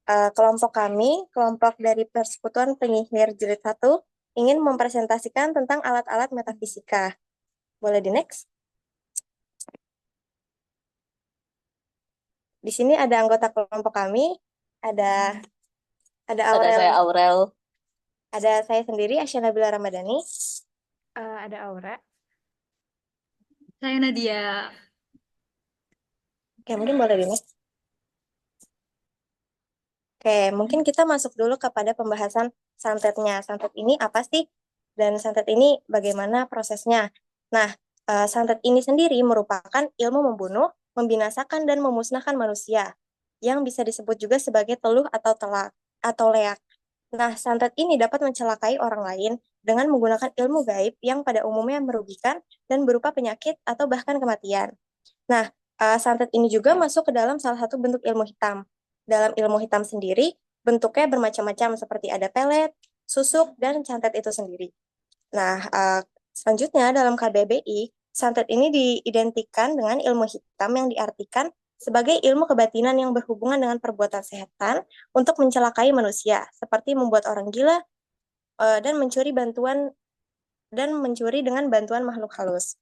Kelompok kami, kelompok dari Persekutuan Penyihir Jilid 1, ingin mempresentasikan tentang alat-alat metafisika. Boleh di next? Di sini ada anggota kelompok kami, ada ada Ada Aurel, saya Aurel. ada saya sendiri Asyana Nabila Ramadhani. Ada Aura. Saya Nadia. Oke, mungkin boleh di next. Oke, mungkin kita masuk dulu kepada pembahasan santetnya. Santet ini apa sih? Dan santet ini bagaimana prosesnya? Nah, santet ini sendiri merupakan ilmu membunuh, membinasakan, dan memusnahkan manusia, yang bisa disebut juga sebagai teluh atau telak, atau leak. Nah, santet ini dapat mencelakai orang lain dengan menggunakan ilmu gaib yang pada umumnya merugikan dan berupa penyakit atau bahkan kematian. Nah, santet ini juga masuk ke dalam salah satu bentuk ilmu hitam. Dalam ilmu hitam sendiri, bentuknya bermacam-macam seperti ada pelet, susuk, dan santet itu sendiri. Nah, selanjutnya dalam KBBI, santet ini diidentikan dengan ilmu hitam yang diartikan sebagai ilmu kebatinan yang berhubungan dengan perbuatan setan untuk mencelakai manusia, seperti membuat orang gila dan mencuri dengan bantuan makhluk halus.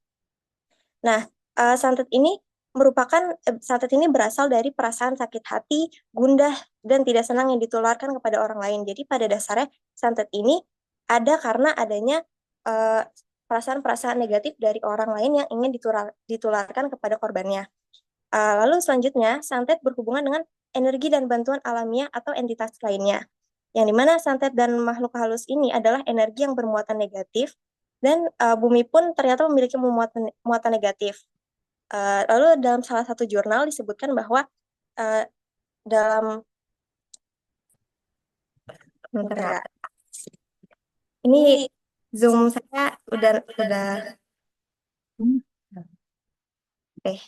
Nah, santet ini berasal dari perasaan sakit hati, gundah, dan tidak senang yang ditularkan kepada orang lain. Jadi pada dasarnya santet ini ada karena adanya eh, perasaan-perasaan negatif dari orang lain yang ingin ditularkan kepada korbannya. Lalu selanjutnya, santet berhubungan dengan energi dan bantuan alamiah atau entitas lainnya. Yang dimana santet dan makhluk halus ini adalah energi yang bermuatan negatif, dan bumi pun ternyata memiliki muatan negatif. Lalu dalam salah satu jurnal disebutkan bahwa uh, dalam bentar ya. Ini Zoom saya udah eh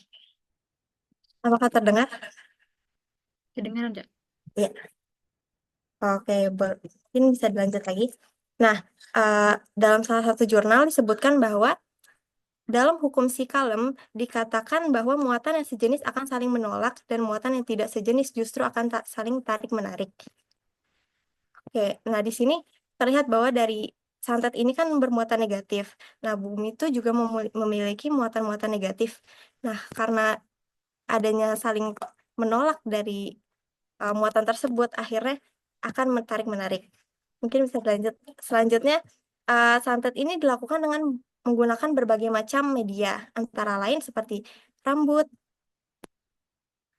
apakah terdengar? Kedengaran enggak? Iya. Oke, mungkin bisa dilanjut lagi. Nah, dalam salah satu jurnal disebutkan bahwa dalam hukum Sikalem dikatakan bahwa muatan yang sejenis akan saling menolak dan muatan yang tidak sejenis justru akan saling tarik-menarik. Oke, nah di sini terlihat bahwa dari santet ini kan bermuatan negatif. Nah, bumi itu juga memiliki muatan-muatan negatif. Nah, karena adanya saling menolak dari muatan tersebut, akhirnya akan menarik-menarik. Mungkin bisa lanjut. Selanjutnya, santet ini dilakukan dengan menggunakan berbagai macam media, antara lain rambut,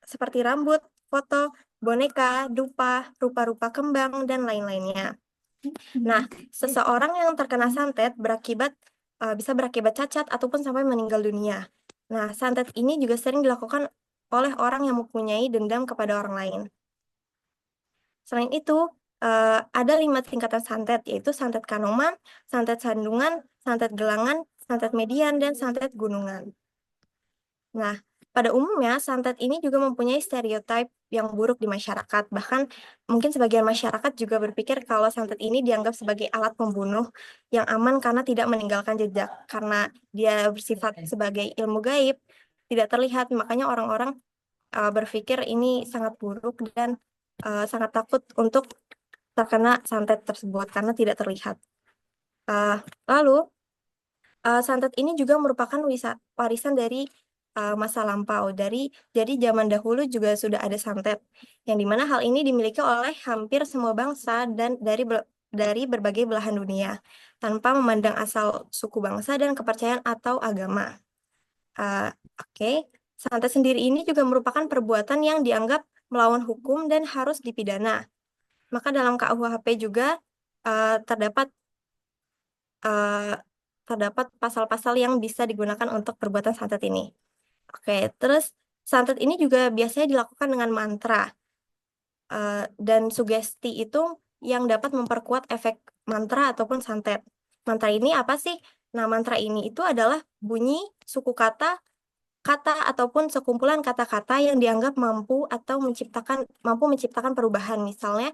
seperti rambut, foto, boneka, dupa, rupa-rupa kembang, dan lain-lainnya. Nah, seseorang yang terkena santet bisa berakibat cacat ataupun sampai meninggal dunia. Nah, santet ini juga sering dilakukan oleh orang yang mempunyai dendam kepada orang lain. Selain itu, ada 5 tingkatan santet, yaitu santet kanoman, santet sandungan, santet gelangan, santet median, dan santet gunungan. Nah, pada umumnya santet ini juga mempunyai stereotip yang buruk di masyarakat. Bahkan mungkin sebagian masyarakat juga berpikir kalau santet ini dianggap sebagai alat pembunuh yang aman karena tidak meninggalkan jejak. Karena dia bersifat sebagai ilmu gaib, tidak terlihat. Makanya orang-orang berpikir ini sangat buruk dan sangat takut untuk terkena santet tersebut karena tidak terlihat. Lalu, santet ini juga merupakan warisan dari masa lampau. Jadi zaman dahulu juga sudah ada santet, yang dimana hal ini dimiliki oleh hampir semua bangsa dan dari berbagai belahan dunia, tanpa memandang asal suku bangsa dan kepercayaan atau agama. Oke, santet sendiri ini juga merupakan perbuatan yang dianggap melawan hukum dan harus dipidana. Maka dalam KUHP juga uh, terdapat uh, terdapat pasal-pasal yang bisa digunakan untuk perbuatan santet ini. Oke, terus santet ini juga biasanya dilakukan dengan mantra dan sugesti itu yang dapat memperkuat efek mantra ataupun santet. Mantra ini apa sih? Nah, mantra ini itu adalah bunyi suku kata ataupun sekumpulan kata-kata yang dianggap mampu menciptakan perubahan, misalnya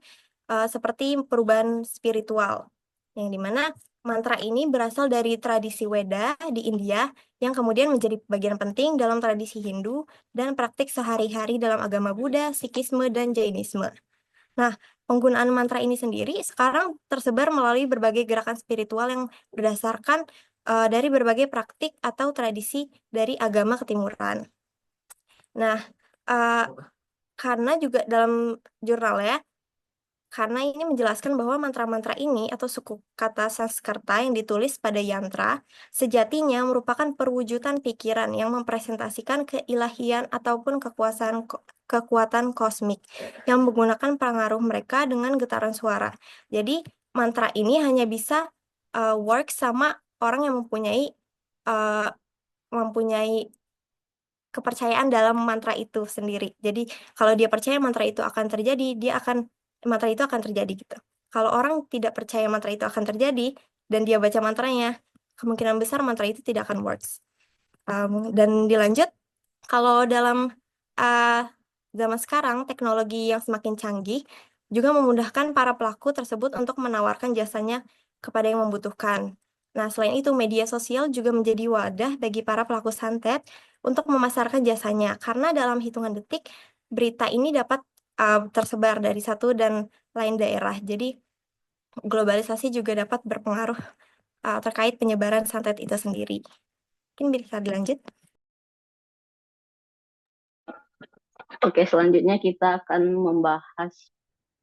seperti perubahan spiritual, yang dimana mantra ini berasal dari tradisi Weda di India yang kemudian menjadi bagian penting dalam tradisi Hindu dan praktik sehari-hari dalam agama Buddha, Sikhisme, dan Jainisme. Nah, penggunaan mantra ini sendiri sekarang tersebar melalui berbagai gerakan spiritual yang berdasarkan dari berbagai praktik atau tradisi dari agama ketimuran. Nah, eh, karena juga dalam jurnal ya, karena ini menjelaskan bahwa mantra-mantra ini atau suku kata Sanskerta yang ditulis pada yantra sejatinya merupakan perwujudan pikiran yang mempresentasikan keilahian ataupun kekuatan kosmik yang menggunakan pengaruh mereka dengan getaran suara. Jadi mantra ini hanya bisa work sama orang yang uh, mempunyai kepercayaan dalam mantra itu sendiri. Jadi kalau dia percaya mantra itu akan terjadi, mantra itu akan terjadi gitu. Kalau orang tidak percaya mantra itu akan terjadi dan dia baca mantranya, kemungkinan besar mantra itu tidak akan works. Dan dilanjut, kalau dalam uh, zaman sekarang teknologi yang semakin canggih juga memudahkan para pelaku tersebut untuk menawarkan jasanya kepada yang membutuhkan. Nah, selain itu, media sosial juga menjadi wadah bagi para pelaku santet untuk memasarkan jasanya, karena dalam hitungan detik, berita ini dapat tersebar dari satu dan lain daerah. Jadi, globalisasi juga dapat berpengaruh terkait penyebaran santet itu sendiri. Mungkin bisa dilanjut. Oke, selanjutnya kita akan membahas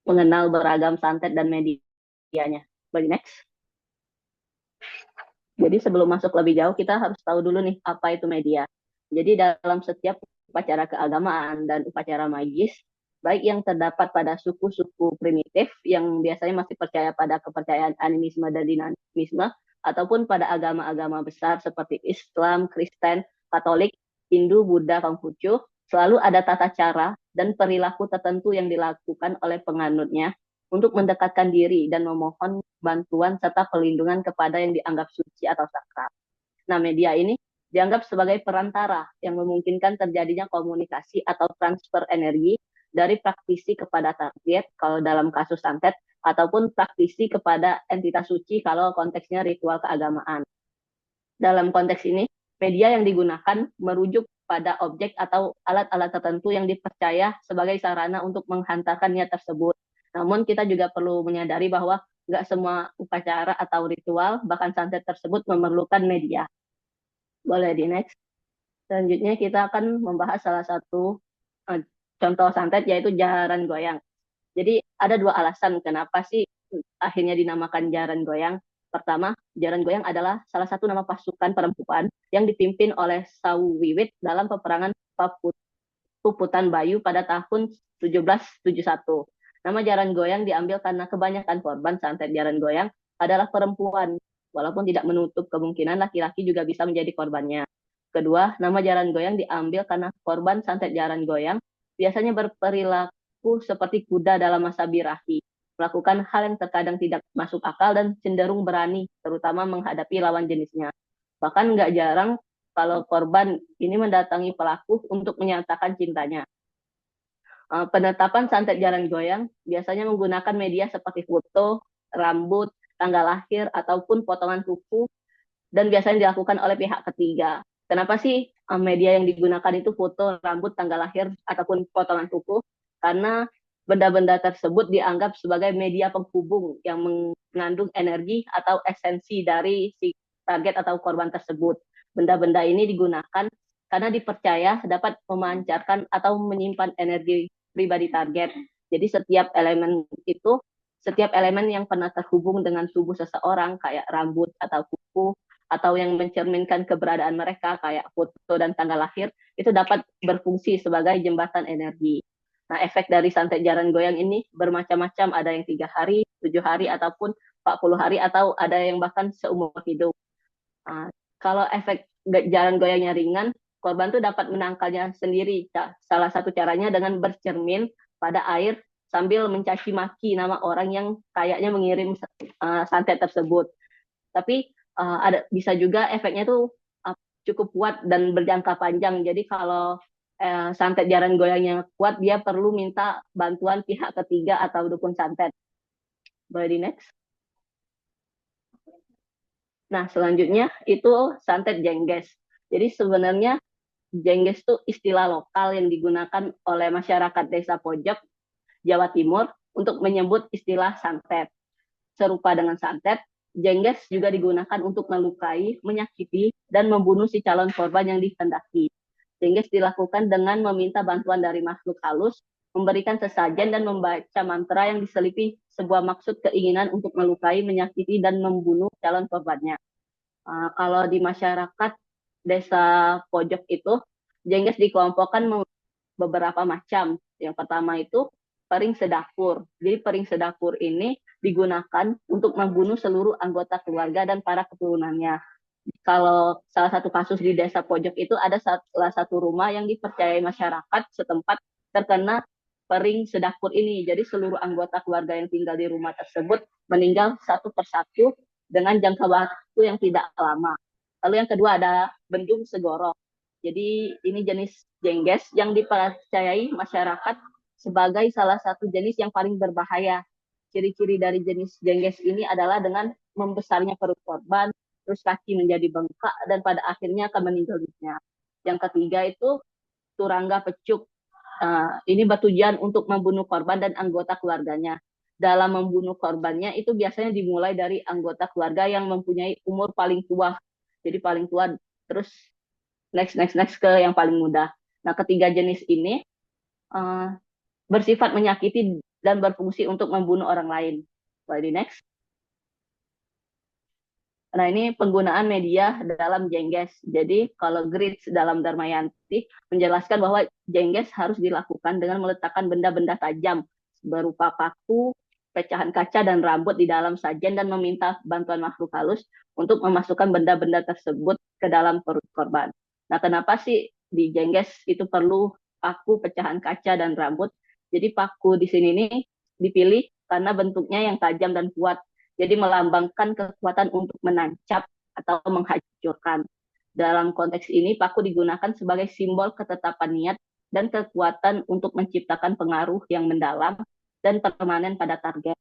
mengenal beragam santet dan medianya. Bagi next. Jadi sebelum masuk lebih jauh, kita harus tahu dulu nih apa itu media. Jadi dalam setiap upacara keagamaan dan upacara magis, baik yang terdapat pada suku-suku primitif yang biasanya masih percaya pada kepercayaan animisme dan dinamisme, ataupun pada agama-agama besar seperti Islam, Kristen, Katolik, Hindu, Buddha, Konghucu, selalu ada tata cara dan perilaku tertentu yang dilakukan oleh penganutnya untuk mendekatkan diri dan memohon bantuan serta perlindungan kepada yang dianggap suci atau sakral. Nah, media ini dianggap sebagai perantara yang memungkinkan terjadinya komunikasi atau transfer energi dari praktisi kepada target kalau dalam kasus santet, ataupun praktisi kepada entitas suci kalau konteksnya ritual keagamaan. Dalam konteks ini, media yang digunakan merujuk pada objek atau alat-alat tertentu yang dipercaya sebagai sarana untuk menghantarkan niat tersebut. Namun kita juga perlu menyadari bahwa nggak semua upacara atau ritual, bahkan santet tersebut memerlukan media. Boleh di next. Selanjutnya kita akan membahas salah satu contoh santet, yaitu jaran goyang. Jadi ada dua alasan kenapa sih akhirnya dinamakan jaran goyang. Pertama, jaran goyang adalah salah satu nama pasukan perempuan yang dipimpin oleh Sawu Wiwit dalam peperangan Puputan Bayu pada tahun 1771. Nama jaran goyang diambil karena kebanyakan korban santet jaran goyang adalah perempuan, walaupun tidak menutup kemungkinan laki-laki juga bisa menjadi korbannya. Kedua, nama jaran goyang diambil karena korban santet jaran goyang biasanya berperilaku seperti kuda dalam masa birahi, melakukan hal yang terkadang tidak masuk akal dan cenderung berani, terutama menghadapi lawan jenisnya. Bahkan nggak jarang kalau korban ini mendatangi pelaku untuk menyatakan cintanya. Penetapan santet jaran goyang biasanya menggunakan media seperti foto, rambut, tanggal lahir, ataupun potongan kuku, dan biasanya dilakukan oleh pihak ketiga. Kenapa sih media yang digunakan itu foto, rambut, tanggal lahir, ataupun potongan kuku? Karena benda-benda tersebut dianggap sebagai media penghubung yang mengandung energi atau esensi dari si target atau korban tersebut. Benda-benda ini digunakan karena dipercaya dapat memancarkan atau menyimpan energi pribadi target. Jadi setiap elemen yang pernah terhubung dengan tubuh seseorang kayak rambut atau kuku atau yang mencerminkan keberadaan mereka kayak foto dan tanggal lahir itu dapat berfungsi sebagai jembatan energi. Nah, efek dari santet jaran goyang ini bermacam-macam, ada yang 3 hari, 7 hari, ataupun 40 hari, atau ada yang bahkan seumur hidup. Nah, kalau efek jaran goyangnya ringan, korban tuh dapat menangkalnya sendiri. Salah satu caranya dengan bercermin pada air sambil mencaci maki nama orang yang kayaknya mengirim santet tersebut. Tapi bisa juga efeknya tuh cukup kuat dan berjangka panjang. Jadi kalau santet jaran goyangnya kuat, dia perlu minta bantuan pihak ketiga atau dukun santet. Boleh di next. Nah, selanjutnya itu santet jengges. Jadi sebenarnya jengges itu istilah lokal yang digunakan oleh masyarakat desa pojok Jawa Timur untuk menyebut istilah santet. Serupa dengan santet, jengges juga digunakan untuk melukai, menyakiti, dan membunuh si calon korban yang dikehendaki. Jengges dilakukan dengan meminta bantuan dari makhluk halus, memberikan sesajen, dan membaca mantra yang diselipi sebuah maksud keinginan untuk melukai, menyakiti, dan membunuh calon korbannya. Kalau di masyarakat desa pojok itu, jengges dikelompokkan beberapa macam. Yang pertama itu pering sedapur. Jadi pering sedapur ini digunakan untuk membunuh seluruh anggota keluarga dan para keturunannya. Kalau salah satu kasus di desa pojok itu ada salah satu rumah yang dipercayai masyarakat setempat terkena pering sedapur ini. Jadi seluruh anggota keluarga yang tinggal di rumah tersebut meninggal satu persatu dengan jangka waktu yang tidak lama. Lalu yang kedua ada bendung segorok. Jadi ini jenis jengges yang dipercayai masyarakat sebagai salah satu jenis yang paling berbahaya. Ciri-ciri dari jenis jengges ini adalah dengan membesarnya perut korban, terus kaki menjadi bengkak, dan pada akhirnya akan meninggal dunia. Yang ketiga itu turangga pecuk. Ini bertujuan untuk membunuh korban dan anggota keluarganya. Dalam membunuh korbannya itu biasanya dimulai dari anggota keluarga yang mempunyai umur paling tua. Jadi paling tua, terus next ke yang paling muda. Nah, ketiga jenis ini uh, bersifat menyakiti dan berfungsi untuk membunuh orang lain. Jadi next. Nah, ini penggunaan media dalam jengges. Jadi, kalau Grits dalam Dharmayanti menjelaskan bahwa jengges harus dilakukan dengan meletakkan benda-benda tajam berupa paku, pecahan kaca, dan rambut di dalam sajen dan meminta bantuan makhluk halus untuk memasukkan benda-benda tersebut ke dalam perut korban. Nah, kenapa sih di jengges itu perlu paku, pecahan kaca, dan rambut? Jadi, paku di sini nih dipilih karena bentuknya yang tajam dan kuat. Jadi melambangkan kekuatan untuk menancap atau menghancurkan. Dalam konteks ini, paku digunakan sebagai simbol ketetapan niat dan kekuatan untuk menciptakan pengaruh yang mendalam dan permanen pada target.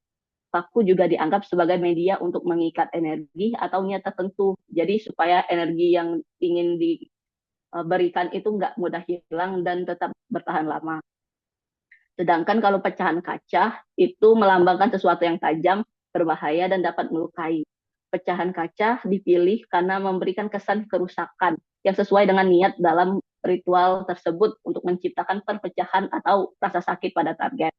Paku juga dianggap sebagai media untuk mengikat energi atau niat tertentu. Jadi supaya energi yang ingin diberikan itu nggak mudah hilang dan tetap bertahan lama. Sedangkan kalau pecahan kaca itu melambangkan sesuatu yang tajam, berbahaya, dan dapat melukai. Pecahan kaca dipilih karena memberikan kesan kerusakan yang sesuai dengan niat dalam ritual tersebut untuk menciptakan perpecahan atau rasa sakit pada target.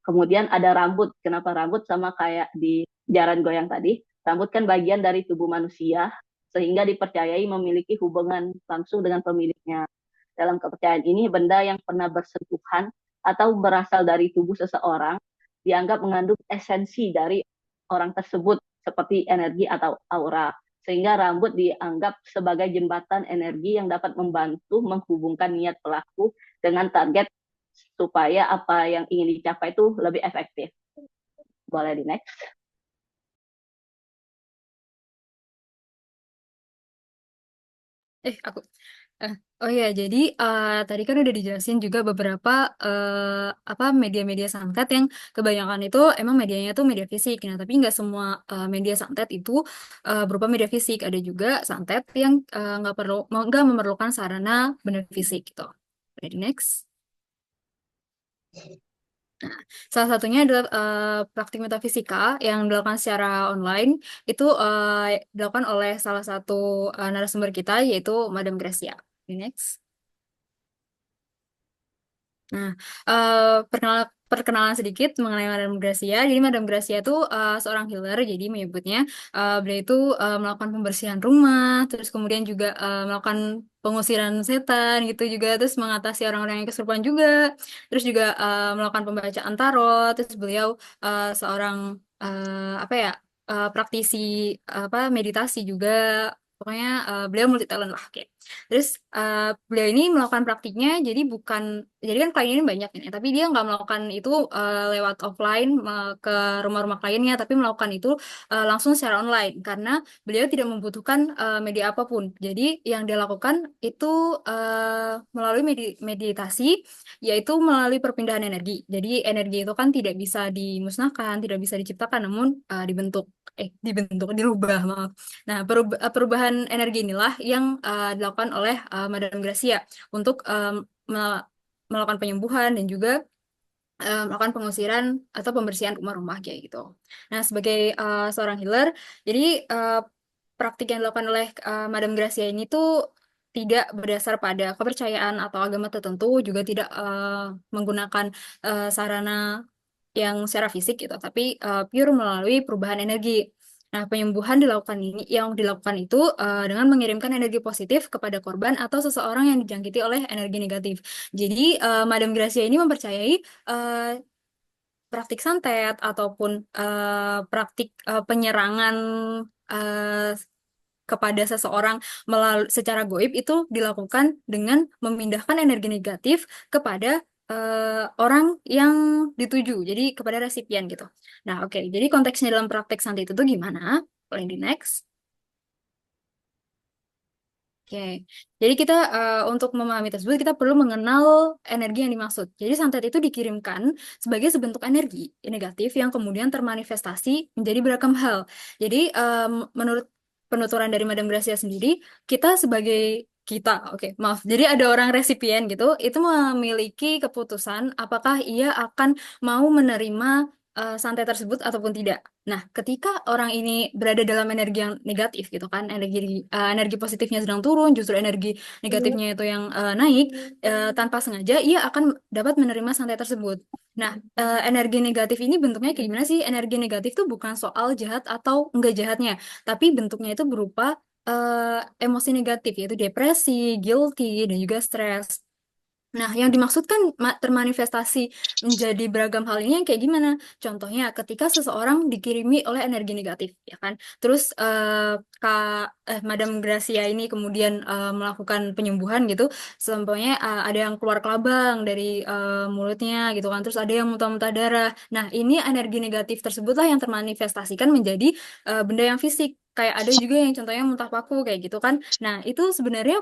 Kemudian ada rambut. Kenapa rambut? Sama kayak di jaran goyang tadi. Rambut kan bagian dari tubuh manusia, sehingga dipercayai memiliki hubungan langsung dengan pemiliknya. Dalam kepercayaan ini, benda yang pernah bersentuhan atau berasal dari tubuh seseorang dianggap mengandung esensi dari orang tersebut seperti energi atau aura. Sehingga rambut dianggap sebagai jembatan energi yang dapat membantu menghubungkan niat pelaku dengan target supaya apa yang ingin dicapai itu lebih efektif. Boleh di next. Aku. Oh ya, jadi tadi kan udah dijelasin juga beberapa apa media-media santet yang kebanyakan itu emang medianya tuh media fisik. Nah, tapi nggak semua media santet itu berupa media fisik. Ada juga santet yang nggak memerlukan sarana benda fisik gitu. Ready next. Nah, salah satunya adalah praktik metafisika yang dilakukan secara online itu dilakukan oleh salah satu narasumber kita yaitu Madam Gracia. Next. Nah, perkenalan sedikit mengenai Madam Gracia. Jadi Madam Gracia itu seorang healer, jadi menyebutnya beliau itu melakukan pembersihan rumah, terus kemudian juga melakukan pengusiran setan gitu juga, terus mengatasi orang-orang yang kesurupan juga, terus juga melakukan pembacaan tarot. Terus beliau seorang apa ya praktisi apa meditasi juga. Pokoknya beliau multi talent lah, oke. Terus beliau ini melakukan praktiknya jadi kan klien ini banyak ini, tapi dia nggak melakukan itu lewat offline ke rumah-rumah kliennya, tapi melakukan itu langsung secara online karena beliau tidak membutuhkan media apapun. Jadi yang dia lakukan itu melalui meditasi, yaitu melalui perpindahan energi. Jadi energi itu kan tidak bisa dimusnahkan, tidak bisa diciptakan, namun dirubah, maaf. Nah, perubahan energi inilah yang dilakukan oleh Madam Gracia untuk melakukan penyembuhan dan juga melakukan pengusiran atau pembersihan rumah-rumah kayak gitu. Nah, sebagai seorang healer, jadi praktik yang dilakukan oleh Madam Gracia ini tuh tidak berdasar pada kepercayaan atau agama tertentu, juga tidak menggunakan sarana yang secara fisik gitu, tapi pure melalui perubahan energi. Nah, penyembuhan yang dilakukan itu dengan mengirimkan energi positif kepada korban atau seseorang yang dijangkiti oleh energi negatif. Jadi, Madam Gracia ini mempercayai eh, praktik santet ataupun praktik penyerangan eh, kepada seseorang secara goib itu dilakukan dengan memindahkan energi negatif kepada orang yang dituju, jadi kepada resipien gitu. Nah, oke, jadi konteksnya dalam praktek santet itu tuh gimana? Boleh di next. Oke, jadi kita untuk memahami tersebut kita perlu mengenal energi yang dimaksud. Jadi santet itu dikirimkan sebagai sebentuk energi negatif yang kemudian termanifestasi menjadi beragam hal. Jadi menurut penuturan dari Madam Gracia sendiri, oke, maaf. Jadi ada orang resipien gitu, itu memiliki keputusan apakah ia akan mau menerima santet tersebut ataupun tidak. Nah, ketika orang ini berada dalam energi yang negatif gitu kan, energi positifnya sedang turun, justru energi negatifnya itu yang naik, tanpa sengaja ia akan dapat menerima santet tersebut. Nah, energi negatif ini bentuknya kayak gimana sih? Energi negatif itu bukan soal jahat atau enggak jahatnya, tapi bentuknya itu berupa emosi negatif, yaitu depresi, guilty, dan juga stres. Nah, yang dimaksudkan termanifestasi menjadi beragam hal ini yang kayak gimana? Contohnya, ketika seseorang dikirimi oleh energi negatif, ya kan? Terus Madam Gracia ini kemudian melakukan penyembuhan gitu, selampaunya ada yang keluar kelabang dari mulutnya gitu kan, terus ada yang muntah-muntah darah. Nah, ini energi negatif tersebutlah yang termanifestasikan menjadi benda yang fisik. Kayak ada juga yang contohnya muntah paku kayak gitu kan. Nah, itu sebenarnya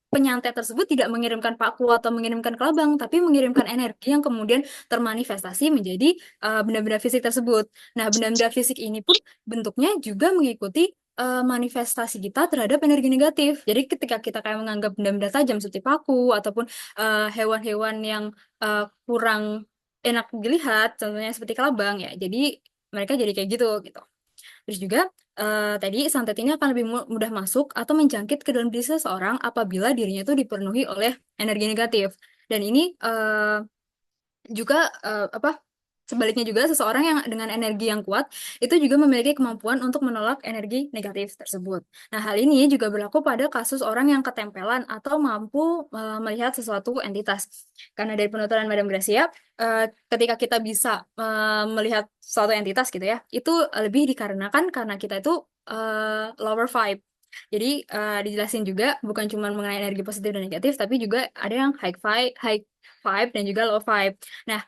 penyantet tersebut tidak mengirimkan paku atau mengirimkan kelabang, tapi mengirimkan energi yang kemudian termanifestasi menjadi benda-benda fisik tersebut. Nah, benda-benda fisik ini pun bentuknya juga mengikuti manifestasi kita terhadap energi negatif. Jadi ketika kita kayak menganggap benda-benda tajam seperti paku ataupun hewan-hewan yang kurang enak dilihat, contohnya seperti kelabang ya. Jadi mereka jadi kayak gitu gitu. Terus juga tadi santet ini akan lebih mudah masuk atau menjangkit ke dalam diri seseorang apabila dirinya itu dipenuhi oleh energi negatif. Dan ini juga apa? Sebaliknya juga seseorang yang dengan energi yang kuat itu juga memiliki kemampuan untuk menolak energi negatif tersebut. Nah, hal ini juga berlaku pada kasus orang yang ketempelan atau mampu melihat sesuatu entitas. Karena dari penuturan Madam Gracia, ketika kita bisa melihat suatu entitas gitu ya, itu lebih dikarenakan karena kita itu lower vibe. Jadi dijelasin juga bukan cuma mengenai energi positif dan negatif, tapi juga ada yang high vibe dan juga low vibe. Nah,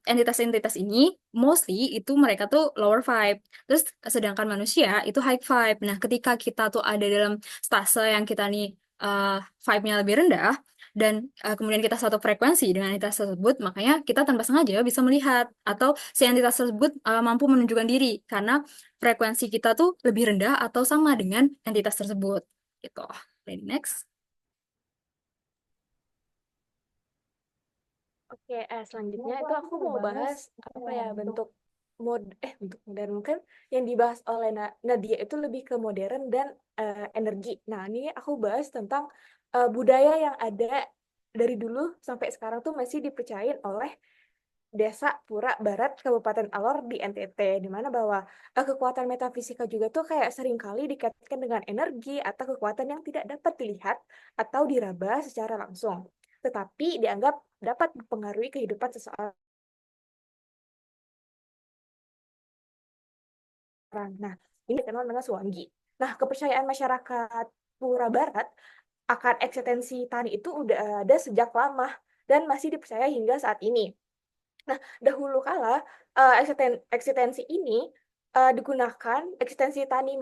entitas-entitas ini mostly itu mereka tuh lower vibe. Terus sedangkan manusia itu high vibe. Nah, ketika kita tuh ada dalam stase yang kita nih vibe-nya lebih rendah dan kemudian kita satu frekuensi dengan entitas tersebut, makanya kita tanpa sengaja bisa melihat atau si entitas tersebut mampu menunjukkan diri karena frekuensi kita tuh lebih rendah atau sama dengan entitas tersebut. Gitu. Ready, next. Oke, selanjutnya itu aku mau bahas apa ya bentuk modern kan yang dibahas oleh Nadia itu lebih ke modern dan energi. Nah, ini aku bahas tentang budaya yang ada dari dulu sampai sekarang tuh masih dipercayain oleh Desa Pura Barat, Kabupaten Alor di NTT, di mana bahwa kekuatan metafisika juga tuh kayak seringkali dikaitkan dengan energi atau kekuatan yang tidak dapat dilihat atau diraba secara langsung, tetapi dianggap dapat mempengaruhi kehidupan seseorang. Nah, ini dikenal dengan Suwangi. Nah, kepercayaan masyarakat Pura Barat akan eksistensi tani itu udah ada sejak lama dan masih dipercaya hingga saat ini. Nah, dahulu kala eksistensi ini eksistensi tani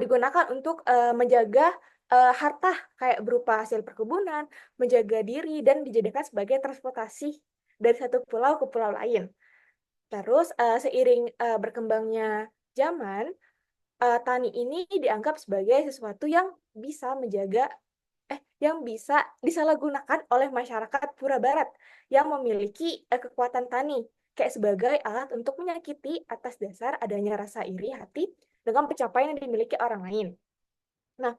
digunakan untuk menjaga harta kayak berupa hasil perkebunan, menjaga diri dan dijadikan sebagai transportasi dari satu pulau ke pulau lain. Terus seiring berkembangnya zaman, tani ini dianggap sebagai sesuatu yang bisa menjaga yang bisa disalahgunakan oleh masyarakat Pura Barat yang memiliki kekuatan tani, kayak sebagai alat untuk menyakiti atas dasar adanya rasa iri hati dengan pencapaian yang dimiliki orang lain. Nah,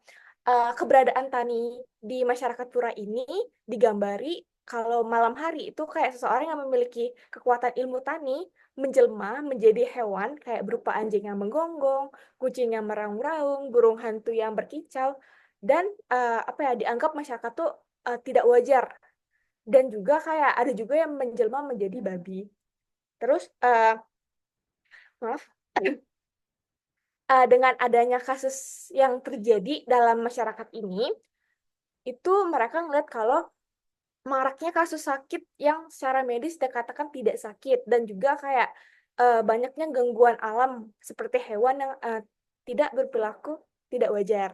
keberadaan tani di masyarakat Pura ini digambari kalau malam hari itu kayak seseorang yang memiliki kekuatan ilmu tani menjelma menjadi hewan kayak berupa anjing yang menggonggong, kucing yang meraung-raung, burung hantu yang berkicau, dan apa ya, dianggap masyarakat tuh tidak wajar. Dan juga kayak ada juga yang menjelma menjadi babi. Terus maaf, dengan adanya kasus yang terjadi dalam masyarakat ini, itu mereka ngeliat kalau maraknya kasus sakit yang secara medis dikatakan tidak sakit, dan juga kayak banyaknya gangguan alam seperti hewan yang tidak berperilaku tidak wajar.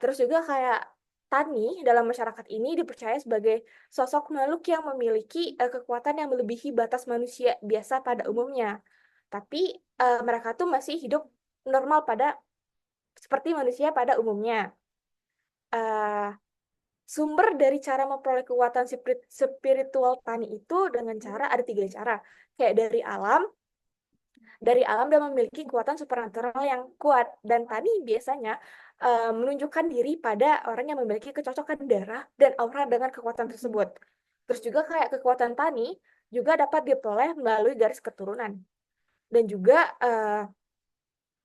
Terus juga kayak tani dalam masyarakat ini dipercaya sebagai sosok makhluk yang memiliki kekuatan yang melebihi batas manusia biasa pada umumnya. Tapi mereka tuh masih hidup normal seperti manusia pada umumnya. Uh, Sumber dari cara memperoleh kekuatan spiritual tani itu dengan cara ada 3 cara. Kayak dari alam dan memiliki kekuatan supernatural yang kuat. Dan tani biasanya menunjukkan diri pada orang yang memiliki kecocokan darah dan aura dengan kekuatan tersebut. Terus juga kayak kekuatan tani juga dapat diperoleh melalui garis keturunan. Dan juga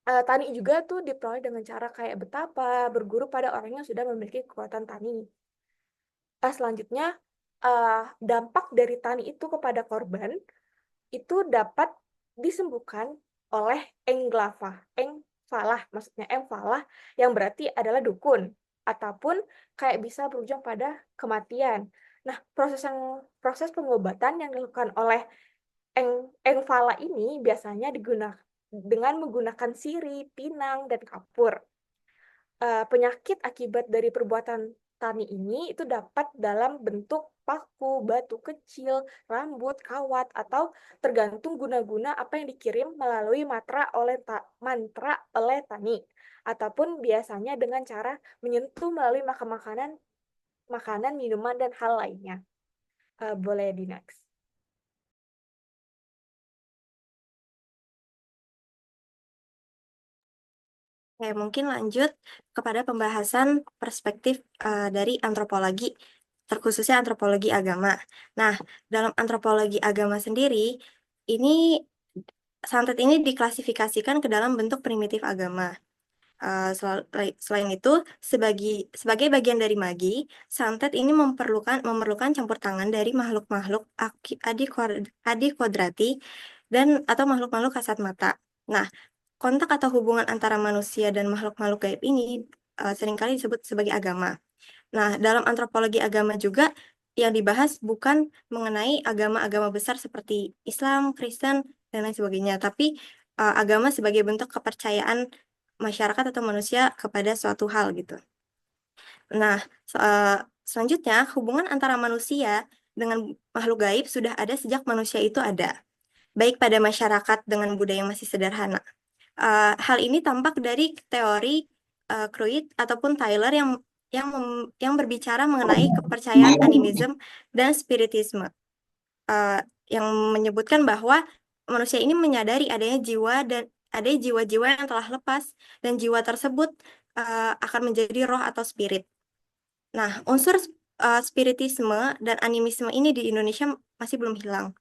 tani juga tuh diperoleh dengan cara kayak betapa berguru pada orang yang sudah memiliki kekuatan tani. Selanjutnya, dampak dari tani itu kepada korban itu dapat disembuhkan oleh engfalah, maksudnya engfalah yang berarti adalah dukun, ataupun kayak bisa berujung pada kematian. Nah, proses pengobatan yang dilakukan oleh engfalah ini biasanya digunakan dengan menggunakan sirih, pinang, dan kapur. Penyakit akibat dari perbuatan tani ini itu dapat dalam bentuk paku, batu kecil, rambut, kawat, atau tergantung guna-guna apa yang dikirim melalui mantra oleh tani, ataupun biasanya dengan cara menyentuh melalui makanan, minuman, dan hal lainnya. Boleh di next. Oke, mungkin lanjut kepada pembahasan perspektif dari antropologi, terkhususnya antropologi agama. Nah, dalam antropologi agama sendiri, ini santet ini diklasifikasikan ke dalam bentuk primitif agama. Selain itu, sebagai bagian dari magi, santet ini memerlukan campur tangan dari makhluk-makhluk adikodrati dan atau makhluk-makhluk kasat mata. Nah, kontak atau hubungan antara manusia dan makhluk-makhluk gaib ini seringkali disebut sebagai agama. Nah, dalam antropologi agama juga yang dibahas bukan mengenai agama-agama besar seperti Islam, Kristen, dan lain sebagainya, tapi agama sebagai bentuk kepercayaan masyarakat atau manusia kepada suatu hal gitu. Nah, selanjutnya hubungan antara manusia dengan makhluk gaib sudah ada sejak manusia itu ada, baik pada masyarakat dengan budaya yang masih sederhana. Hal ini tampak dari teori Pruitt ataupun Tyler yang berbicara mengenai kepercayaan animisme dan spiritisme, yang menyebutkan bahwa manusia ini menyadari adanya ada jiwa-jiwa yang telah lepas, dan jiwa tersebut akan menjadi roh atau spirit. Nah, unsur spiritisme dan animisme ini di Indonesia masih belum hilang,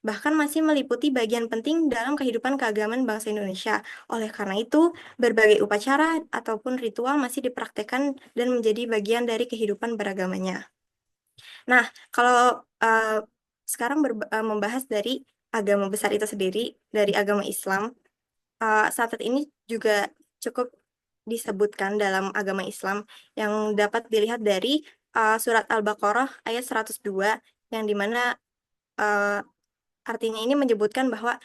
bahkan masih meliputi bagian penting dalam kehidupan keagamaan bangsa Indonesia. Oleh karena itu, berbagai upacara ataupun ritual masih dipraktekkan dan menjadi bagian dari kehidupan beragamanya. Nah, kalau sekarang membahas dari agama besar itu sendiri, dari agama Islam, santet ini juga cukup disebutkan dalam agama Islam yang dapat dilihat dari surat Al-Baqarah ayat 102, yang dimana artinya ini menyebutkan bahwa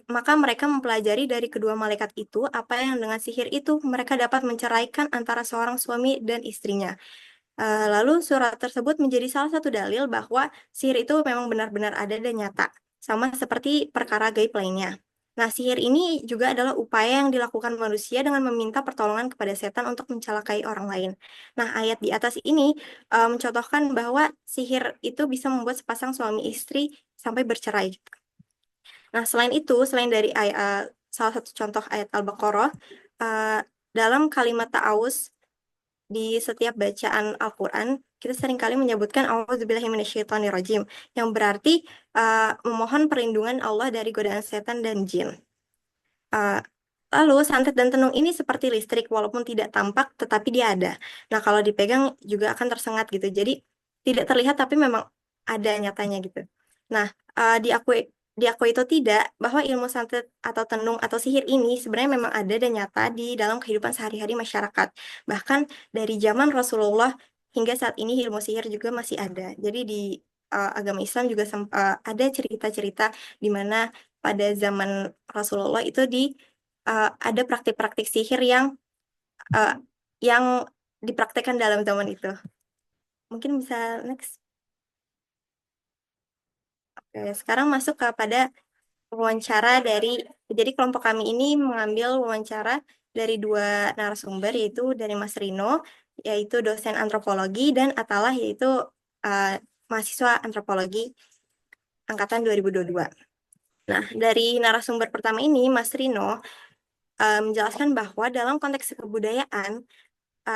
maka mereka mempelajari dari kedua malaikat itu apa yang dengan sihir itu mereka dapat menceraikan antara seorang suami dan istrinya. Lalu surat tersebut menjadi salah satu dalil bahwa sihir itu memang benar-benar ada dan nyata, sama seperti perkara gaib lainnya. Nah, sihir ini juga adalah upaya yang dilakukan manusia dengan meminta pertolongan kepada setan untuk mencelakai orang lain. Nah, ayat di atas ini mencontohkan bahwa sihir itu bisa membuat sepasang suami istri sampai bercerai. Nah, selain itu, selain dari salah satu contoh ayat Al-Baqarah, eh, dalam kalimat ta'awuz di setiap bacaan Al-Quran, kita seringkali menyebutkan A'udzubillahi minasyaitonirrajim, yang berarti memohon perlindungan Allah dari godaan setan dan jin. Uh, Lalu santet dan tenung ini seperti listrik, walaupun tidak tampak, tetapi dia ada. Nah, kalau dipegang juga akan tersengat gitu. Jadi tidak terlihat, tapi memang ada nyatanya gitu. Nah, diakui itu tidak bahwa ilmu santet atau tenung atau sihir ini sebenarnya memang ada dan nyata di dalam kehidupan sehari-hari masyarakat. Bahkan dari zaman Rasulullah hingga saat ini ilmu sihir juga masih ada. Jadi di agama Islam juga ada cerita-cerita di mana pada zaman Rasulullah itu ada praktik-praktik sihir uh, yang dipraktekkan dalam zaman itu. Mungkin bisa next. Oke, sekarang masuk kepada wawancara jadi kelompok kami ini mengambil wawancara dari dua narasumber, yaitu dari Mas Rino, yaitu dosen antropologi, dan Atalah, yaitu uh, mahasiswa antropologi angkatan 2022. Nah, dari narasumber pertama ini, Mas Rino menjelaskan bahwa dalam konteks kebudayaan,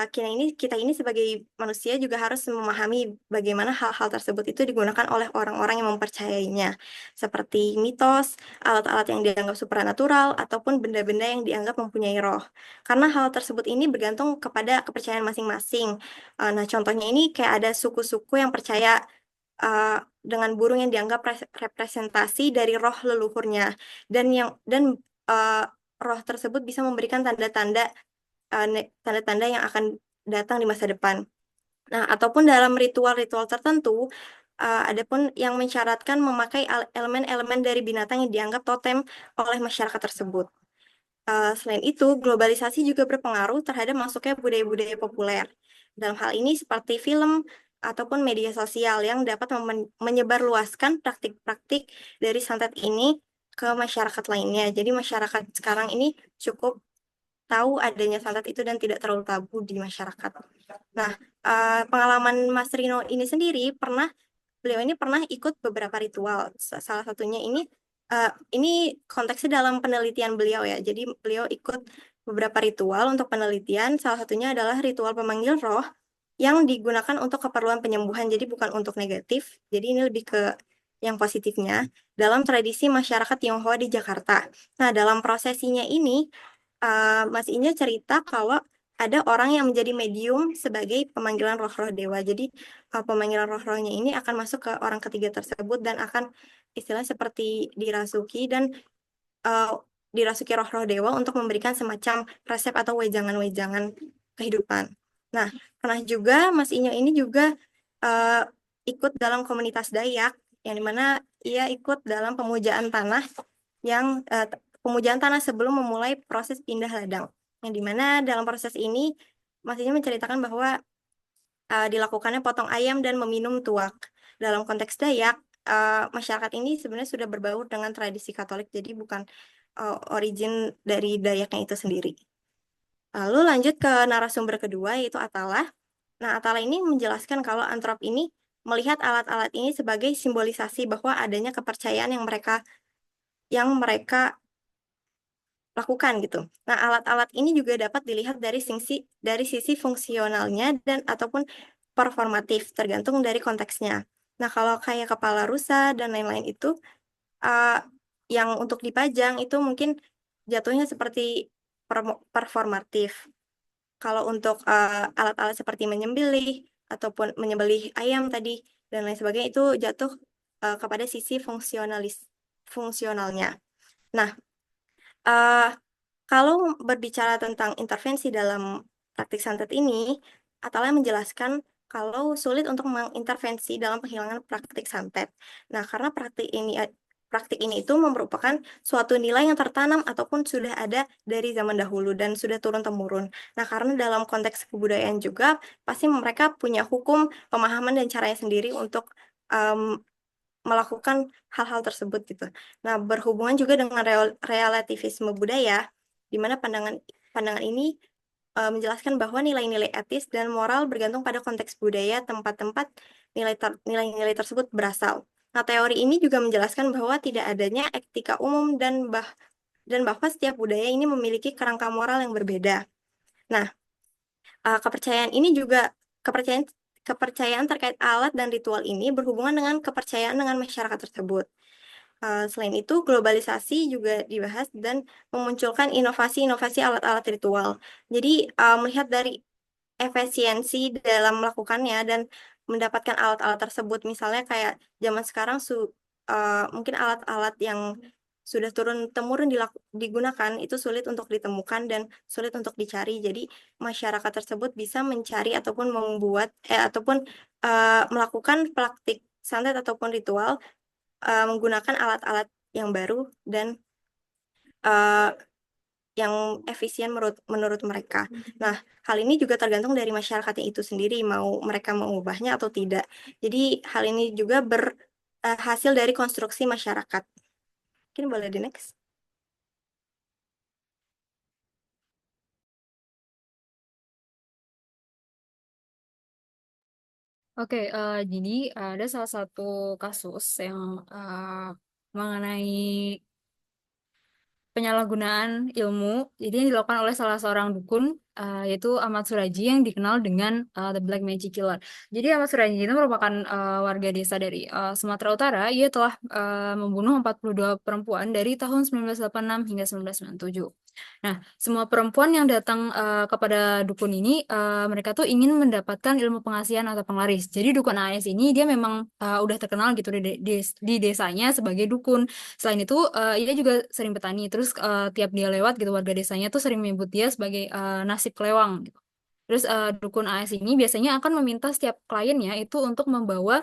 kita ini sebagai manusia juga harus memahami bagaimana hal-hal tersebut itu digunakan oleh orang-orang yang mempercayainya, seperti mitos, alat-alat yang dianggap supranatural, ataupun benda-benda yang dianggap mempunyai roh. Karena hal tersebut ini bergantung kepada kepercayaan masing-masing. Nah, contohnya ini kayak ada suku-suku yang percaya dengan burung yang dianggap representasi dari roh leluhurnya, dan uh, roh tersebut bisa memberikan tanda-tanda yang akan datang di masa depan. Nah, ataupun dalam ritual-ritual tertentu, ada pun yang mensyaratkan memakai elemen-elemen dari binatang yang dianggap totem oleh masyarakat tersebut. Selain itu, globalisasi juga berpengaruh terhadap masuknya budaya-budaya populer. Dalam hal ini seperti film ataupun media sosial yang dapat menyebarluaskan praktik-praktik dari santet ini ke masyarakat lainnya. Jadi masyarakat sekarang ini cukup tahu adanya santet itu dan tidak terlalu tabu di masyarakat. Nah, pengalaman Mas Rino beliau ini pernah ikut beberapa ritual. Salah satunya ini konteksnya dalam penelitian beliau ya. Jadi beliau ikut beberapa ritual untuk penelitian. Salah satunya adalah ritual pemanggil roh yang digunakan untuk keperluan penyembuhan. Jadi bukan untuk negatif. Jadi ini lebih ke yang positifnya dalam tradisi masyarakat Tionghoa di Jakarta. Nah, dalam prosesinya ini Mas Inja cerita kalau ada orang yang menjadi medium sebagai pemanggilan roh-roh dewa. Jadi pemanggilan roh-rohnya ini akan masuk ke orang ketiga tersebut dan akan istilah seperti uh, dirasuki roh-roh dewa untuk memberikan semacam resep atau wejangan-wejangan kehidupan. Nah, pernah juga Mas Inyo ini juga uh, ikut dalam komunitas Dayak, yang dimana ia ikut dalam pemujaan tanah sebelum memulai proses pindah ladang. Yang dimana dalam proses ini Mas Inyo menceritakan bahwa dilakukannya potong ayam dan meminum tuak. Dalam konteks Dayak, masyarakat ini sebenarnya sudah berbaur dengan tradisi Katolik, jadi bukan origin dari Dayaknya itu sendiri. Lalu lanjut ke narasumber kedua, yaitu Atalah. Nah, Atalah ini menjelaskan kalau antrop ini melihat alat-alat ini sebagai simbolisasi bahwa adanya kepercayaan yang mereka lakukan gitu. Nah, alat-alat ini juga dapat dilihat dari sisi fungsionalnya dan ataupun performatif, tergantung dari konteksnya. Nah, kalau kayak kepala rusa dan lain-lain itu uh, yang untuk dipajang itu mungkin jatuhnya seperti performatif. Kalau untuk alat-alat seperti menyembelih ataupun menyembelih ayam tadi dan lain sebagainya itu jatuh kepada sisi fungsionalnya. Nah, uh, kalau berbicara tentang intervensi dalam praktik santet ini, Atalia menjelaskan kalau sulit untuk mengintervensi dalam penghilangan praktik santet. Nah, karena praktik ini itu merupakan suatu nilai yang tertanam ataupun sudah ada dari zaman dahulu dan sudah turun-temurun. Nah, karena dalam konteks kebudayaan juga, pasti mereka punya hukum, pemahaman, dan caranya sendiri untuk melakukan hal-hal tersebut gitu. Nah, berhubungan juga dengan relativisme budaya, di mana pandangan ini menjelaskan bahwa nilai-nilai etis dan moral bergantung pada konteks budaya tempat-tempat nilai-nilai tersebut berasal. Nah, teori ini juga menjelaskan bahwa tidak adanya etika umum dan bahwa setiap budaya ini memiliki kerangka moral yang berbeda. Nah, kepercayaan ini juga kepercayaan kepercayaan terkait alat dan ritual ini berhubungan dengan kepercayaan dengan masyarakat tersebut. Selain itu, globalisasi juga dibahas dan memunculkan inovasi-inovasi alat-alat ritual. Jadi, melihat dari efisiensi dalam melakukannya dan mendapatkan alat-alat tersebut, misalnya kayak zaman sekarang mungkin alat-alat yang sudah turun-temurun digunakan itu sulit untuk ditemukan dan sulit untuk dicari. Jadi masyarakat tersebut bisa mencari ataupun ataupun melakukan praktik santet ataupun ritual menggunakan alat-alat yang baru dan uh, yang efisien menurut mereka. Nah, hal ini juga tergantung dari masyarakatnya itu sendiri, mereka mengubahnya atau tidak. Jadi, hal ini juga berhasil dari konstruksi masyarakat. Mungkin boleh di next. Oke, jadi ada salah satu kasus yang mengenai penyalahgunaan ilmu, jadi yang dilakukan oleh salah seorang dukun, yaitu Ahmad Suraji yang dikenal dengan The Black Magic Killer. Jadi Ahmad Suraji itu merupakan warga desa dari Sumatera Utara. Ia telah membunuh 42 perempuan dari tahun 1986 hingga 1997. Nah, semua perempuan yang datang kepada dukun ini, mereka tuh ingin mendapatkan ilmu pengasihan atau penglaris. Jadi dukun AS ini dia memang udah terkenal gitu di desanya sebagai dukun. Selain itu, ia juga sering petani. Terus tiap dia lewat gitu warga desanya tuh sering menyebut dia sebagai nasib kelewang gitu. Terus dukun AS ini biasanya akan meminta setiap kliennya itu untuk membawa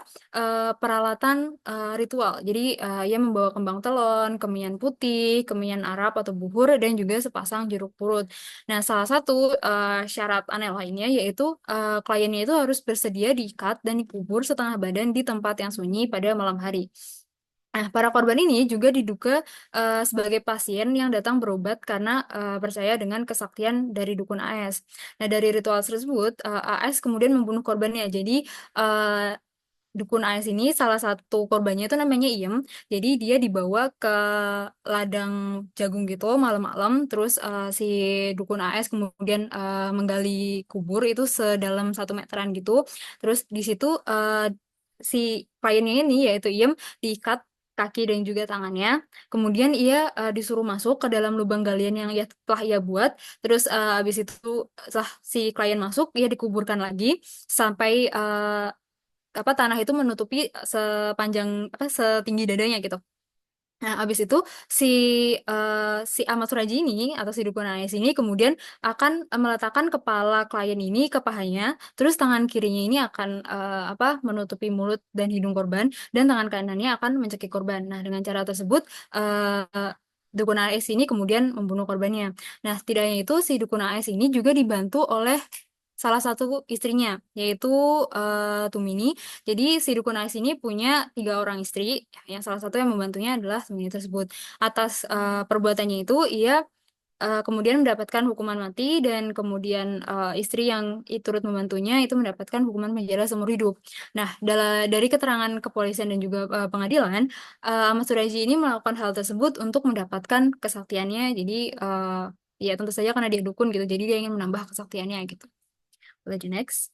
peralatan ritual. Jadi ia membawa kembang telon, kemian putih, kemian Arab atau buhur, dan juga sepasang jeruk purut. Nah, salah satu syarat aneh lainnya yaitu kliennya itu harus bersedia diikat dan dikubur setengah badan di tempat yang sunyi pada malam hari. Nah, para korban ini juga diduga sebagai pasien yang datang berobat karena percaya dengan kesaktian dari dukun AS. Nah, dari ritual tersebut, AS kemudian membunuh korbannya. Jadi, dukun AS ini salah satu korbannya itu namanya Iem. Jadi, dia dibawa ke ladang jagung gitu malam-malam. Terus, si dukun AS kemudian menggali kubur itu sedalam 1 meteran gitu. Terus, di situ si kliennya ini, yaitu Iem, diikat kaki dan juga tangannya. Kemudian ia disuruh masuk ke dalam lubang galian yang telah ia buat. Terus habis itu setelah si klien masuk, ia dikuburkan lagi sampai tanah itu menutupi sepanjang setinggi dadanya gitu. Nah, abis itu si si Ahmad Suraji ini atau si dukun AS ini kemudian akan meletakkan kepala klien ini ke pahanya, terus tangan kirinya ini akan menutupi mulut dan hidung korban, dan tangan kanannya akan mencekik korban. Nah, dengan cara tersebut dukun AS ini kemudian membunuh korbannya. Nah, tidak hanya itu, si dukun AS ini juga dibantu oleh salah satu istrinya, yaitu Tumini. Jadi si dukun AS ini punya 3 orang istri, yang salah satu yang membantunya adalah Tumini tersebut. Atas perbuatannya itu, ia kemudian mendapatkan hukuman mati, dan kemudian istri yang turut membantunya itu mendapatkan hukuman penjara seumur hidup. Nah, dari keterangan kepolisian dan juga pengadilan, Ahmad Suraji ini melakukan hal tersebut untuk mendapatkan kesaktiannya. Jadi ya tentu saja karena dia dukun gitu, jadi dia ingin menambah kesaktiannya gitu. Boleh next.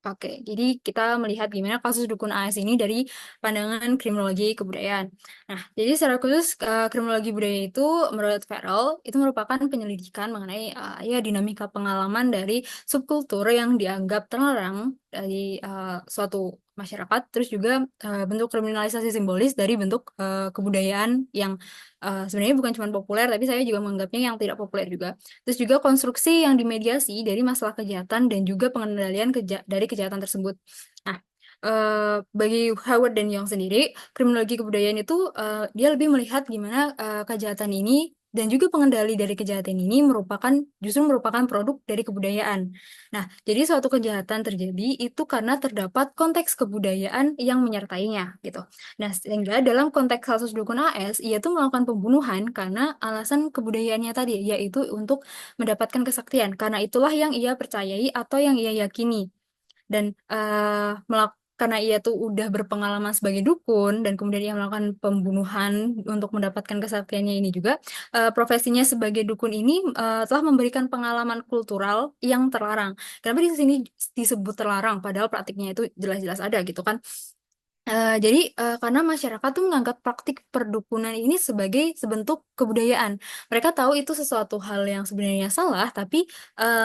Oke, jadi kita melihat gimana kasus dukun AS ini dari pandangan kriminologi kebudayaan. Nah, jadi secara khusus kriminologi budaya itu menurut Farrell itu merupakan penyelidikan mengenai ya dinamika pengalaman dari subkultur yang dianggap terlarang dari suatu masyarakat, terus juga bentuk kriminalisasi simbolis dari bentuk kebudayaan yang sebenarnya bukan cuma populer, tapi saya juga menganggapnya yang tidak populer juga. Terus juga konstruksi yang dimediasi dari masalah kejahatan dan juga pengendalian dari kejahatan tersebut. Nah, bagi Howard dan Young sendiri, kriminologi kebudayaan itu dia lebih melihat gimana kejahatan ini dan juga pengendali dari kejahatan ini justru merupakan produk dari kebudayaan. Nah, jadi suatu kejahatan terjadi itu karena terdapat konteks kebudayaan yang menyertainya gitu. Nah, sehingga dalam konteks kasus dukun AS, ia tuh melakukan pembunuhan karena alasan kebudayaannya tadi, yaitu untuk mendapatkan kesaktian. Karena itulah yang ia percayai atau yang ia yakini. Dan karena ia tuh udah berpengalaman sebagai dukun dan kemudian ia melakukan pembunuhan untuk mendapatkan kesaktiannya ini juga, profesinya sebagai dukun ini telah memberikan pengalaman kultural yang terlarang. Kenapa di sini disebut terlarang padahal praktiknya itu jelas-jelas ada gitu kan? Jadi karena masyarakat tuh menganggap praktik perdukunan ini sebagai sebentuk kebudayaan. Mereka tahu itu sesuatu hal yang sebenarnya salah, tapi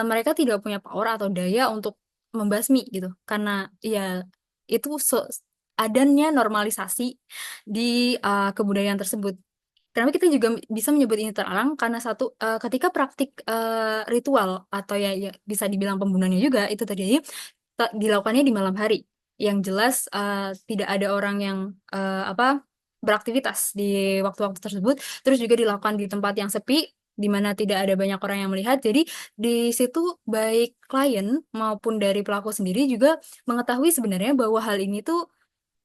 mereka tidak punya power atau daya untuk membasmi gitu. Karena ya itu adanya normalisasi di kebudayaan tersebut. Kenapa kita juga bisa menyebut ini terlarang? Karena satu, ketika praktik ritual atau ya bisa dibilang pembunuhannya juga itu terjadi dilakukannya di malam hari, yang jelas tidak ada orang yang beraktivitas di waktu-waktu tersebut, terus juga dilakukan di tempat yang sepi, di mana tidak ada banyak orang yang melihat. Jadi di situ baik klien maupun dari pelaku sendiri juga mengetahui sebenarnya bahwa hal ini tuh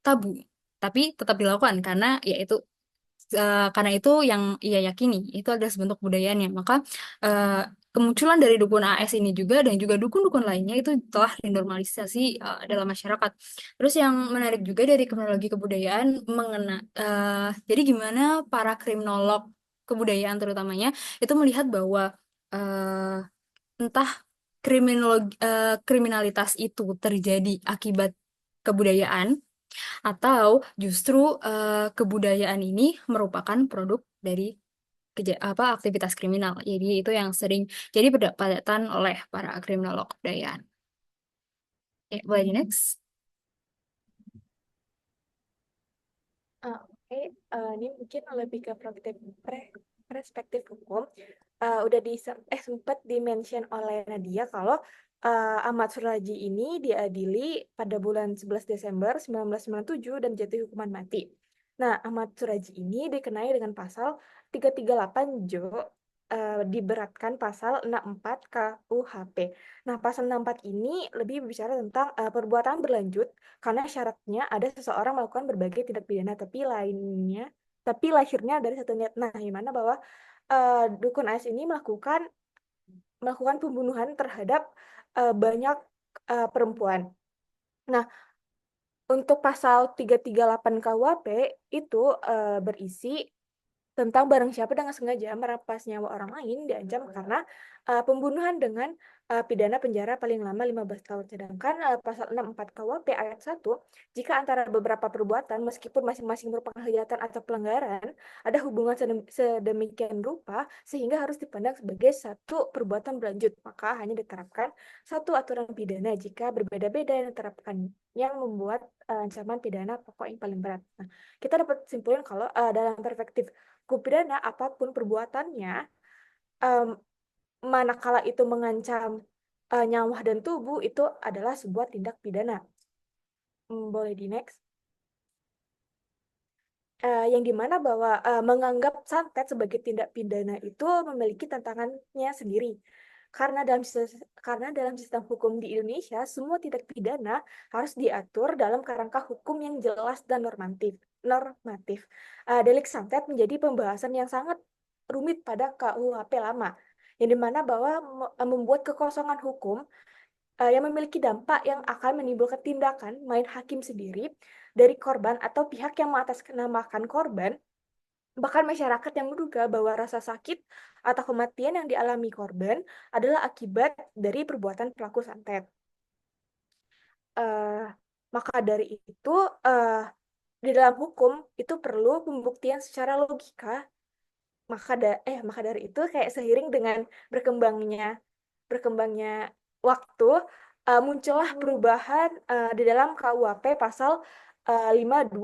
tabu, tapi tetap dilakukan karena itu yang ia yakini itu adalah sebentuk budayaannya. Maka eh, kemunculan dari dukun AS ini juga dan juga dukun-dukun lainnya itu telah dinormalisasi dalam masyarakat. Terus yang menarik juga dari kriminologi kebudayaan jadi gimana para kriminolog kebudayaan terutamanya itu melihat bahwa entah kriminalitas itu terjadi akibat kebudayaan atau justru kebudayaan ini merupakan produk dari aktivitas kriminal. Jadi itu yang sering jadi perdebatan oleh para kriminolog kebudayaan. Ya, boleh di next. Oke, ini mungkin lebih ke perspektif hukum. Udah sempat di-mention oleh Nadia kalau Ahmad Suraji ini diadili pada bulan 11 Desember 1997 dan jatuh hukuman mati. Nah, Ahmad Suraji ini dikenai dengan pasal 338 Jo, diberatkan pasal 64 KUHP. Nah, pasal 64 ini lebih berbicara tentang perbuatan berlanjut karena syaratnya ada seseorang melakukan berbagai tindak pidana tapi lahirnya dari satu niat. Nah, gimana bahwa dukun AS ini melakukan pembunuhan terhadap banyak perempuan. Nah, untuk pasal 338 KUHP itu berisi tentang barang siapa dengan sengaja merampas nyawa orang lain diancam karena pembunuhan dengan pidana penjara paling lama 15 tahun. Sedangkan pasal 64 KUHP ayat 1, jika antara beberapa perbuatan meskipun masing-masing merupakan kejahatan atau pelanggaran, ada hubungan sedemikian rupa sehingga harus dipandang sebagai satu perbuatan berlanjut, maka hanya diterapkan satu aturan pidana jika berbeda-beda yang diterapkan yang membuat ancaman pidana pokok yang paling berat. Nah, kita dapat simpulkan kalau dalam perspektif hukum pidana apapun perbuatannya, manakala itu mengancam nyawa dan tubuh, itu adalah sebuah tindak pidana. Boleh di next. Yang dimana bahwa menganggap santet sebagai tindak pidana itu memiliki tantangannya sendiri. Karena dalam sistem hukum di Indonesia, semua tindak pidana harus diatur dalam kerangka hukum yang jelas dan normatif. Delik santet menjadi pembahasan yang sangat rumit pada KUHP lama, yang dimana bahwa membuat kekosongan hukum yang memiliki dampak yang akan menimbulkan tindakan main hakim sendiri dari korban atau pihak yang mengatasnamakan korban, bahkan masyarakat yang menduga bahwa rasa sakit atau kematian yang dialami korban adalah akibat dari perbuatan pelaku santet. Maka dari itu, di dalam hukum itu perlu pembuktian secara logika. Maka dari itu kayak seiring dengan berkembangnya waktu, muncullah perubahan di dalam KUHP pasal 52,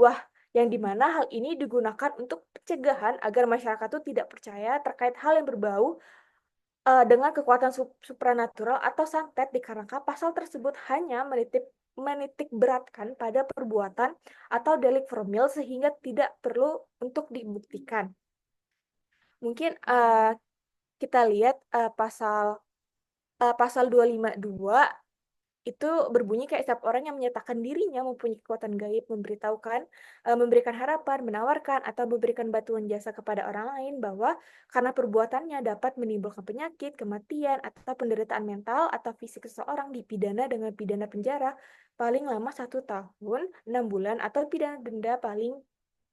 yang dimana hal ini digunakan untuk pencegahan agar masyarakat itu tidak percaya terkait hal yang berbau dengan kekuatan supranatural atau santet, dikarenakan pasal tersebut hanya menitik beratkan pada perbuatan atau delik formil sehingga tidak perlu untuk dibuktikan. Mungkin kita lihat pasal 252 itu berbunyi kayak setiap orang yang menyatakan dirinya mempunyai kekuatan gaib, memberitahukan, memberikan harapan, menawarkan, atau memberikan bantuan jasa kepada orang lain bahwa karena perbuatannya dapat menimbulkan penyakit, kematian, atau penderitaan mental atau fisik seseorang dipidana dengan pidana penjara paling lama 1 tahun, 6 bulan, atau pidana denda paling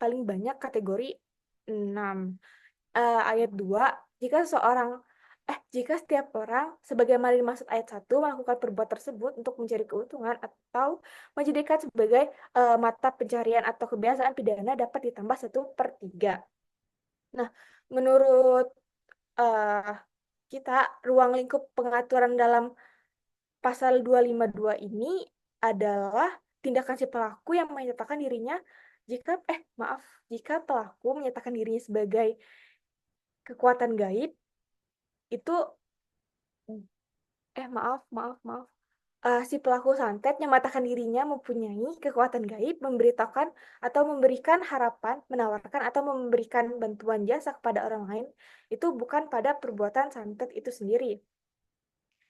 banyak kategori 6. Ayat 2, jika setiap orang, sebagaimana dimaksud ayat 1, melakukan perbuatan tersebut untuk mencari keuntungan atau menjadikan sebagai mata pencarian atau kebiasaan pidana dapat ditambah 1/3. Nah, menurut kita, ruang lingkup pengaturan dalam pasal 252 ini adalah tindakan si pelaku yang menyatakan dirinya jika pelaku menyatakan dirinya sebagai kekuatan gaib itu si pelaku santet yang menyatakan dirinya mempunyai kekuatan gaib, memberitakan atau memberikan harapan, menawarkan atau memberikan bantuan jasa kepada orang lain, itu bukan pada perbuatan santet itu sendiri.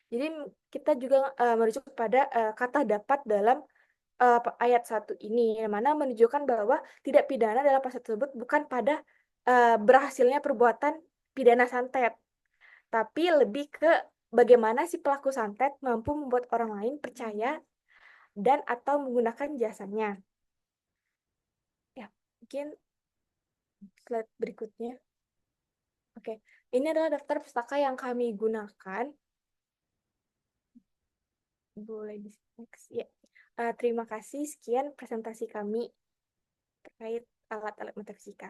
Jadi kita juga merujuk pada kata dapat dalam ayat 1 ini, yang mana menunjukkan bahwa tidak pidana dalam pasal tersebut bukan pada berhasilnya perbuatan pidana santet, tapi lebih ke bagaimana si pelaku santet mampu membuat orang lain percaya dan atau menggunakan jasanya. Ya, mungkin slide berikutnya. Oke, ini adalah daftar pustaka yang kami gunakan. Boleh di next ya. Terima kasih, sekian presentasi kami terkait alat-alat metafisika.